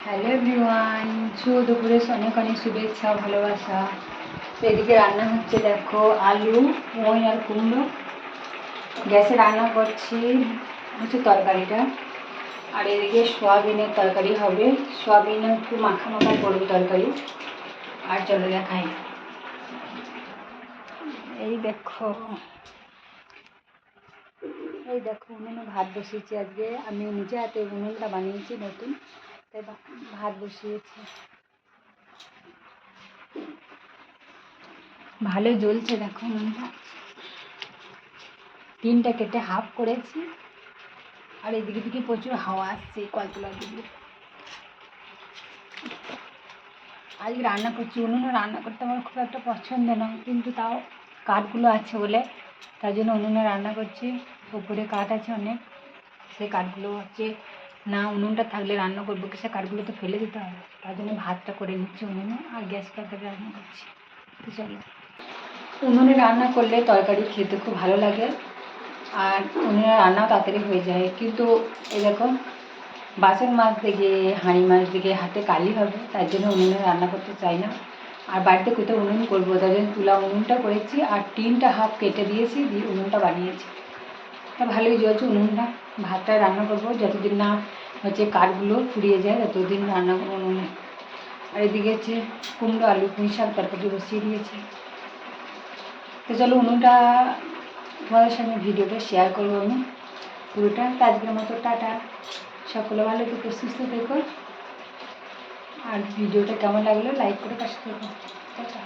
Hello everyone, শুভ দুপুরে অনেক অনেক শুভেচ্ছা ভালোবাসা। তো এদিকে রান্না হচ্ছে, দেখো আলু মই আর কুমড়ো গ্যাসে রান্না করছি হচ্ছে তরকারিটা। আর এদিকে সোয়াবিনের তরকারি হবে, সোয়াবিন একটু মাখা মাখা করবো তরকারি। আর চলো দেখাই, এই দেখো উনুনে ভাত বসিয়েছি। আজকে আমি নিজে হাতে উনুনটা বানিয়েছি নতুন, তাই ভাত বসিয়েছি। ভালো জ্বলছে, দেখো উনুনটা। টিনটা কেটে হাফ করেছি। আর এদিকে দিকে প্রচুর হাওয়া আসছে কলতলার দিকে। আজকে রান্না করছি, উনুনে রান্না করতে আমার খুব একটা পছন্দ না, কিন্তু তাও কাঠগুলো আছে বলে তার জন্য উনুনে রান্না করছি। উপরে কাঠ আছে অনেক, সেই কাঠগুলো হচ্ছে না, উনুনটা থাকলে রান্না করবো কি, সে কাঠগুলো তো ফেলে দিতে হবে। তার জন্য ভাতটা করে নিচ্ছি উনুনে, আর গ্যাস পাতাতে রান্না করছি। তো চলো, উনুনে রান্না করলে তরকারি খেতে খুব ভালো লাগে, আর উনুনে রান্নাও তাড়াতাড়ি হয়ে যায়। কিন্তু এই দেখো বাসন মাজতে গিয়ে, হাঁড়ি মাজতে গিয়ে হাতে কালি হবে, তার জন্য উনুনে রান্না করতে চাই না। আর বাড়িতে কোথাও উনুন করবো, তার জন্য তুলা উনুনটা করেছি, আর টিনটা হাফ কেটে দিয়েছি, দিয়ে উনুনটা বানিয়েছি। তা ভালোই জ্বলছে উনুনটা। ভাতটা রান্না করবো যতদিন না হচ্ছে কাঠগুলো ফুরিয়ে যায়, ততদিন রান্না করবো উনুনে। আর এদিকে হচ্ছে কুমড়ো আলু পুঁই শাক তরকারি বসিয়ে দিয়েছি। তো চলো, উনুনটা তোমাদের সঙ্গে ভিডিওটা শেয়ার করবো আমি পুরোটা। আজকের মতো টাটা, সকলে ভালো থেকো, সুস্থ থেকো। আর ভিডিওটা কেমন লাগলো লাইক করে পাশে থেকো। টাটা।